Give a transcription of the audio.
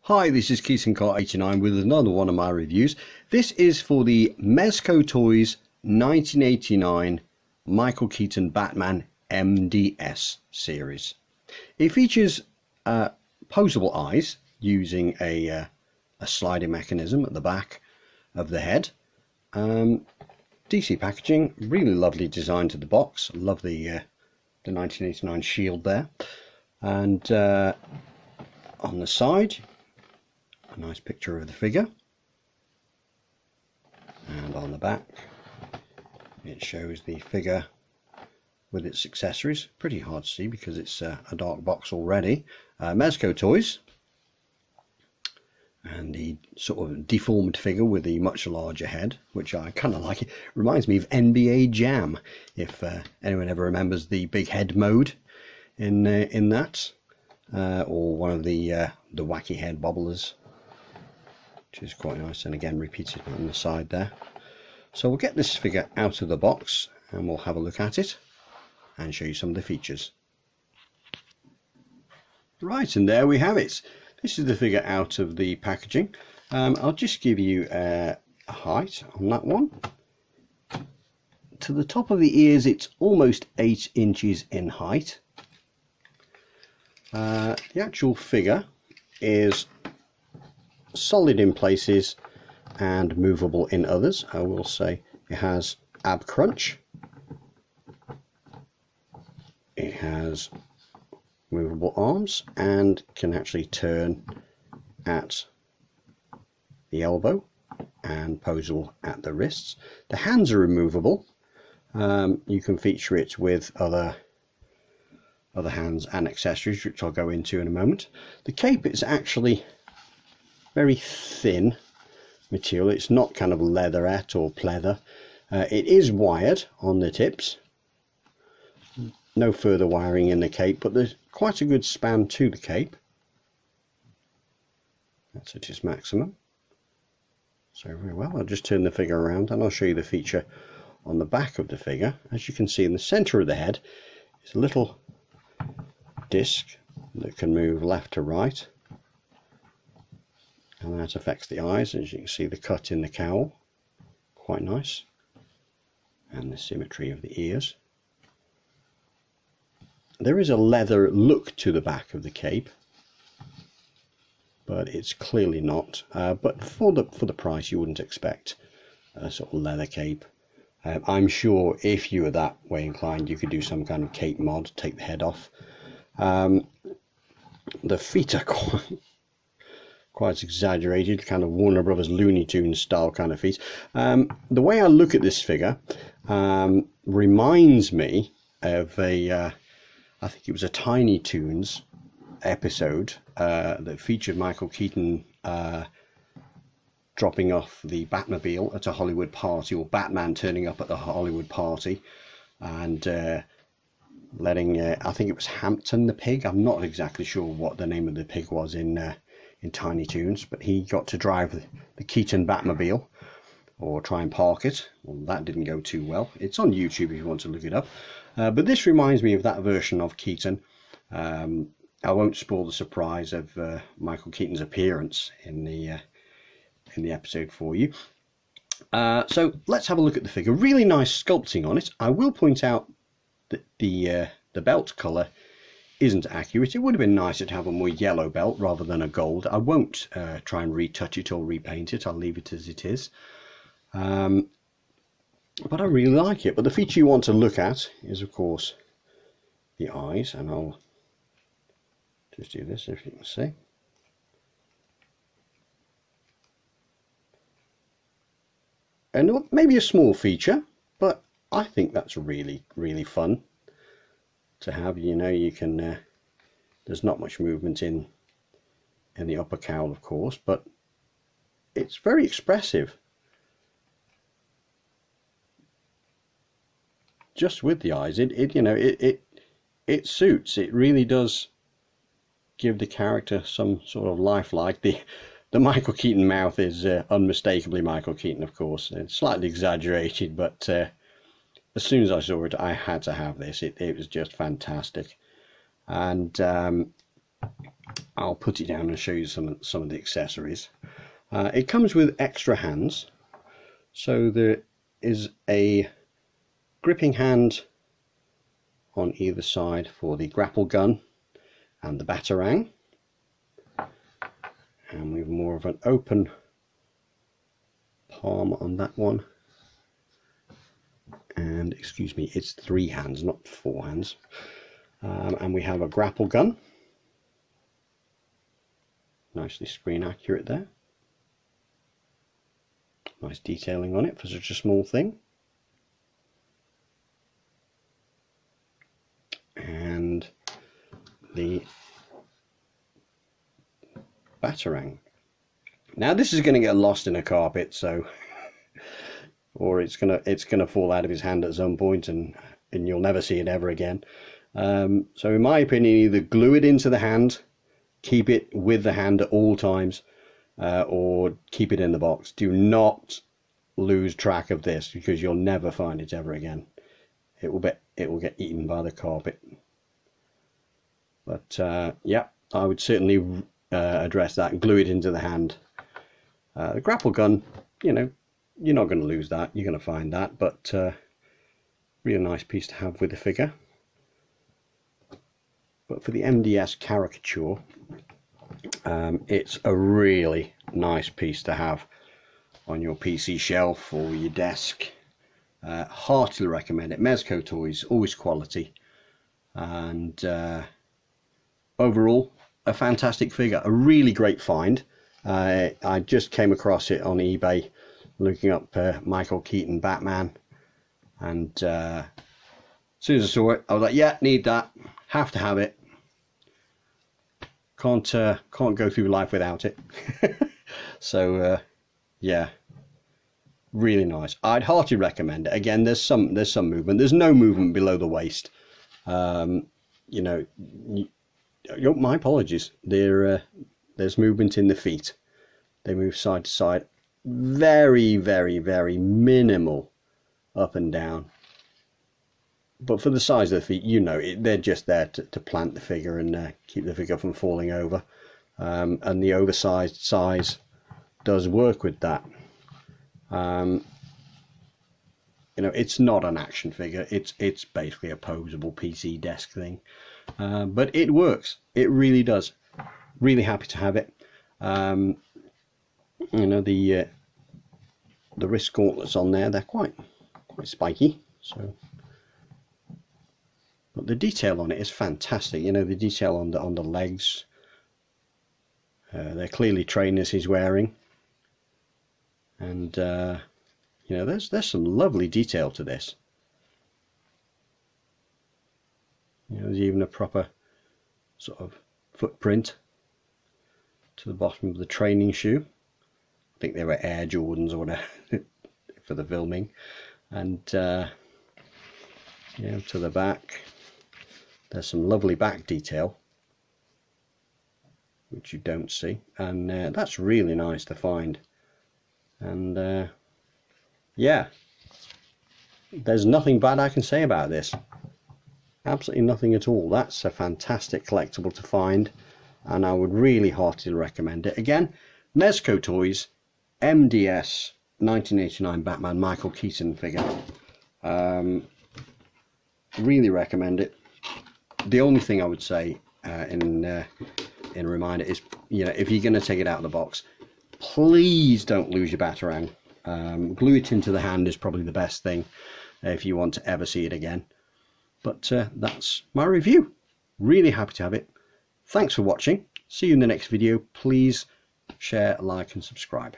Hi, this is Keaton 89 with another one of my reviews. This is for the Mezco Toys 1989 Michael Keaton Batman MDS series. It features posable eyes using a sliding mechanism at the back of the head. DC packaging, really lovely design to the box. Love the 1989 shield there, and on the side a nice picture of the figure, and on the back it shows the figure with its accessories. Pretty hard to see because it's a dark box already. Mezco Toys, and the sort of deformed figure with the much larger head, which I kind of like. It reminds me of NBA Jam, if anyone ever remembers the big head mode in that, or one of the wacky head bobblers, which is quite nice, and again repeated on the side there. So we'll get this figure out of the box and we'll have a look at it and show you some of the features. Right, and there we have it. This is the figure out of the packaging. I'll just give you a height on that one. To the top of the ears, it's almost 8 inches in height. The actual figure is solid in places and movable in others. I will say it has ab crunch. It has movable arms and can actually turn at the elbow and posable at the wrists. The hands are removable. You can feature it with other hands and accessories, which I'll go into in a moment. The cape is actually very thin material. It's not kind of leatherette or pleather. It is wired on the tips. No further wiring in the cape, but there's quite a good span to the cape. That's at its maximum. So very well. I'll just turn the figure around and I'll show you the feature on the back of the figure. As you can see, in the center of the head is a little disc that can move left to right, and that affects the eyes. As you can see, the cut in the cowl, quite nice, and the symmetry of the ears. There is a leather look to the back of the cape, but it's clearly not. But for the price, you wouldn't expect a sort of leather cape. I'm sure if you were that way inclined, you could do some kind of cape mod, take the head off. The feet are quite exaggerated, kind of Warner Brothers Looney Tunes style kind of feet. The way I look at this figure reminds me of I think it was a Tiny Toons episode that featured Michael Keaton dropping off the Batmobile at a Hollywood party, or Batman turning up at the Hollywood party, and letting I think it was Hampton the pig. I'm not exactly sure what the name of the pig was in Tiny Toons, but he got to drive the Keaton Batmobile, or try and park it. Well, that didn't go too well. It's on YouTube if you want to look it up. But this reminds me of that version of Keaton. I won't spoil the surprise of Michael Keaton's appearance in the episode for you. So let's have a look at the figure. Really nice sculpting on it. I will point out that the belt colour isn't accurate. It would have been nicer to have a more yellow belt rather than a gold. I won't try and retouch it or repaint it. I'll leave it as it is. But I really like it. But the feature you want to look at is, of course, the eyes, and I'll just do this if you can see. And maybe a small feature, but I think that's really, really fun to have. You know, you can there's not much movement in the upper cowl, of course, but it's very expressive. Just with the eyes, it suits. It really does give the character some sort of lifelike. The Michael Keaton mouth is unmistakably Michael Keaton, of course. It's slightly exaggerated, but as soon as I saw it, I had to have this. It was just fantastic. And I'll put it down and show you some of the accessories. It comes with extra hands, so there is a gripping hand on either side for the grapple gun and the Batarang, and we've more of an open palm on that one. And excuse me, it's 3 hands, not 4 hands. And we have a grapple gun, nicely screen accurate there. Nice detailing on it for such a small thing. And the Batarang. Now this is going to get lost in a carpet, so, or it's gonna fall out of his hand at some point, and you'll never see it ever again. So in my opinion, either glue it into the hand, keep it with the hand at all times, or keep it in the box. Do not lose track of this, because you'll never find it ever again. It will get eaten by the carpet. But yeah, I would certainly address that and glue it into the hand. The grapple gun, you know, you're not going to lose that, you're going to find that, but really nice piece to have with the figure. But for the MDS caricature, it's a really nice piece to have on your PC shelf or your desk. Heartily recommend it. Mezco toys, always quality, and overall a fantastic figure, a really great find. I just came across it on eBay looking up Michael Keaton Batman, and as soon as I saw it I was like, yeah, need that, have to have it, can't go through life without it. So yeah, really nice. I'd heartily recommend it. Again, there's some movement. There's no movement below the waist. You know, my apologies. There's movement in the feet. They move side to side. Very, very, very minimal up and down. But for the size of the feet, you know, they're just there to plant the figure and keep the figure from falling over. And the oversized size does work with that. You know, it's not an action figure. It's basically a posable PC desk thing. But it works. It really does. Really happy to have it. You know, the wrist gauntlets on there, they're quite spiky. So, but the detail on it is fantastic. You know, the detail on the legs. They're clearly trainers he's wearing. And you know, there's some lovely detail to this. You know, there's even a proper sort of footprint to the bottom of the training shoe. I think they were Air Jordans or whatever for the filming. And you know, to the back, there's some lovely back detail, which you don't see, and that's really nice to find. And yeah, there's nothing bad I can say about this. Absolutely nothing at all. That's a fantastic collectible to find, and I would really heartily recommend it. Again, Mezco Toys, MDS 1989 Batman Michael Keaton figure. Really recommend it. The only thing I would say in a reminder is, you know, if you're going to take it out of the box, please don't lose your Batarang. Glue it into the hand is probably the best thing if you want to ever see it again. But that's my review. Really happy to have it. Thanks for watching. See you in the next video. Please share, like and subscribe.